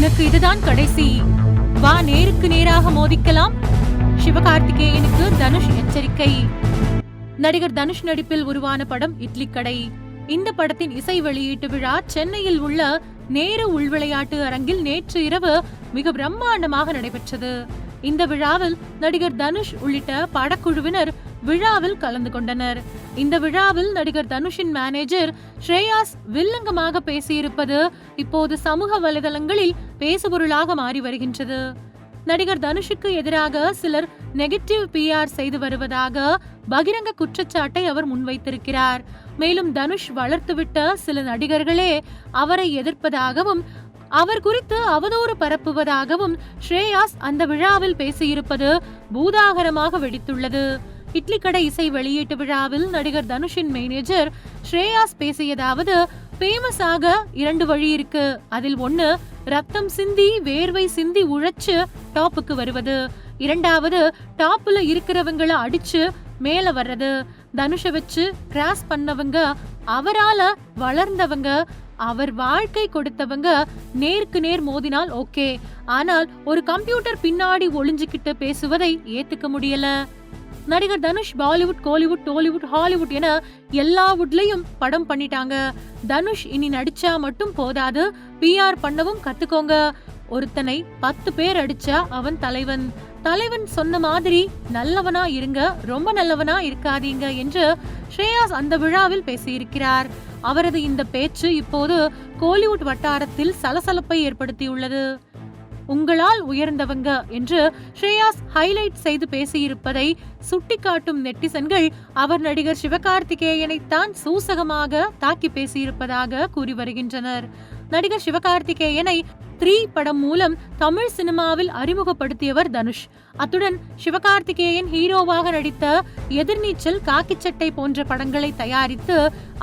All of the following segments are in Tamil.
உனக்கு இதுதான் கடைசி. வா, நேருக்கு நேராக மோதிக்கலாம். சிவகார்த்திகேயனுக்கு தனுஷ் எச்சரிக்கை. நடிகர் தனுஷ் நடிப்பில் உருவான படம் இட்லி கடை. இந்த படத்தின் இசை வெளியீட்டு விழா சென்னையில் உள்ள நேரு உள்விளையாட்டு அரங்கில் நேற்று இரவு மிக பிரம்மாண்டமாக நடைபெற்றது. இந்த விழாவில் நடிகர் தனுஷ் உள்ளிட்ட படக்குழுவினர் விழாவில் கலந்து கொண்டனர். இந்த விழாவில் நடிகர் தனுஷின் மேனேஜர் ஸ்ரேயாஸ் வில்லங்கமாக பேசியிருப்பது இப்போது சமூக வலைதளங்களில் பேசுபொருளாக மாறி வருகின்றது. நடிகர் தனுஷுக்கு எதிராக சிலர் நெகட்டிவ் PR செய்து வருவதாக பகிரங்க குற்றச்சாட்டை அவர் முன்வைத்திருக்கிறார். மேலும் தனுஷ் வளர்த்துவிட்ட சில நடிகர்களே அவரை எதிர்ப்பதாகவும் அவர் குறித்து அவதூறு பரப்புவதாகவும் ஸ்ரேயாஸ் அந்த விழாவில் பேசியிருப்பது பூதாகரமாக வெடித்துள்ளது. இட்லி கடை இசை வெளியீட்டு விழாவில் நடிகர் தனுஷின் மேனேஜர் ஸ்ரேயாஸ் பேசியதாவது, ஃபேமஸ் ஆக 2 வழி இருக்கு. அதில் ஒன்னு ரத்தம் சிந்தி வேர்வை சிந்தி உழைச்சு டாப்புக்கு வருவது, இரண்டாவது டாப்ல இருக்கிறவங்கள அடிச்சு மேல வர்றது. தனுஷ வச்சு கிராஸ் பண்ணவங்க, அவரால வளர்ந்தவங்க, அவர் வாழ்க்கை கொடுத்தவங்க நேருக்கு நேர் மோதினால் ஓகே. ஆனால் ஒரு கம்ப்யூட்டர் பின்னாடி ஒளிஞ்சுக்கிட்டு பேசுவதை ஏத்துக்க முடியல. நடிகர் தனுஷ் பாலிவுட், கோலிவுட், டோலிவுட், ஹாலிவுட் என எல்லா வுட்லயும் படம் பண்ணிட்டாங்க. தனுஷ் இனி நடிச்சா மட்டும் போதாது, PR பண்ணவும் கத்துக்கோங்க. ஒருத்தனை 10 பேர் அடிச்சா அவன் தலைவன். தலைவன் சொன்ன மாதிரி நல்லவனா இருங்க, ரொம்ப நல்லவனா இருக்காதீங்க என்று ஸ்ரேயாஸ் அந்த விழாவில் பேசியிருக்கிறார். அவரது இந்த பேச்சு இப்போது கோலிவுட் வட்டாரத்தில் சலசலப்பை ஏற்படுத்தியுள்ளது. உங்களால் உயர்ந்தவங்க என்று ஸ்ரேயாஸ் ஹைலைட் செய்து பேசியிருப்பதை சுட்டிக்காட்டும் நெட்டிசன்கள் அவர் நடிகர் சிவகார்த்திகேயனை தான் சூசகமாக தாக்கி பேசியிருப்பதாக கூறி வருகின்றனர். நடிகர் சிவகார்த்திகேயனை 3 படம் மூலம் தமிழ் சினிமாவில் அறிமுகப்படுத்தியவர் தனுஷ். அத்துடன் சிவகார்த்திகேயன் ஹீரோவாக நடித்த எதிர்நீச்சல், காக்கிச்சட்டை போன்ற படங்களை தயாரித்து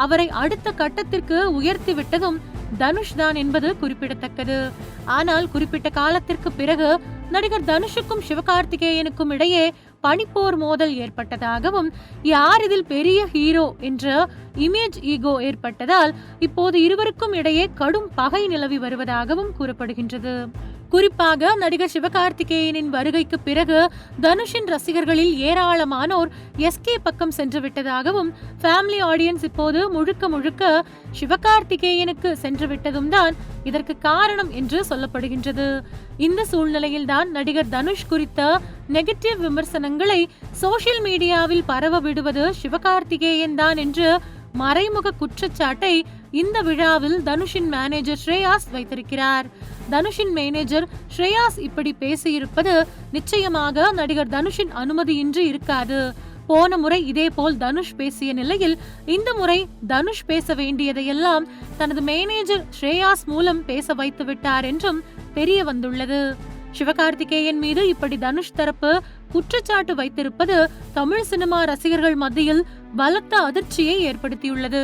அவரை அடுத்த கட்டத்திற்கு உயர்த்தி விட்டதும் தனுஷ் தான் என்பது குறிப்பிடத்தக்கது. ஆனால் குறிப்பிட்ட காலத்திற்கு பிறகு நடிகர் தனுஷுக்கும் சிவகார்த்திகேயனுக்கும் இடையே பனிப்போர் மோதல் ஏற்பட்டதாகவும், யார் இதில் பெரிய ஹீரோ என்ற இமேஜ் ஈகோ ஏற்பட்டதால் இப்போது இருவருக்கும் இடையே கடும் பகை நிலவி வருவதாகவும் கூறப்படுகின்றது. குறிப்பாக நடிகர் சிவகார்த்திகேயனின் வருகைக்கு பிறகு தனுஷின் ரசிகர்களில் ஏராளமானோர் SK பக்கம் சென்று விட்டதாகவும், ஃபேமிலி ஆடியன்ஸ் இப்போது முழுக்க முழுக்க சிவகார்த்திகேயனுக்கு சென்று விட்டதும் தான் இதற்கு காரணம் என்று சொல்லப்படுகின்றது. இந்த சூழ்நிலையில்தான் நடிகர் தனுஷ் குறித்த நெகட்டிவ் விமர்சனங்களை சோசியல் மீடியாவில் பரவ விடுவது சிவகார்த்திகேயன் தான் என்று மறைமுக குற்றச்சாட்டை இந்த விழாவில் தனுஷின் மேனேஜர் ஸ்ரேயாஸ் வைத்திருக்கிறார். தனுஷின் மேனேஜர் ஸ்ரேயாஸ் இப்படி பேசியிருப்பது நிச்சயமாக நடிகர் தனுஷின் அனுமதியின்றி இருக்காது. போன முறை இதேபோல் தனுஷ் பேசிய நிலையில் இந்த முறை தனுஷ் பேச வேண்டியதையெல்லாம் தனது மேனேஜர் ஸ்ரேயாஸ் மூலம் பேச வைத்து விட்டார் என்றும் தெரிய வந்துள்ளது. சிவகார்த்திகேயன் மீது இப்படி தனுஷ் தரப்பு குற்றச்சாட்டு வைத்திருப்பது தமிழ் சினிமா ரசிகர்கள் மத்தியில் பலத்த அதிர்ச்சியை ஏற்படுத்தியுள்ளது.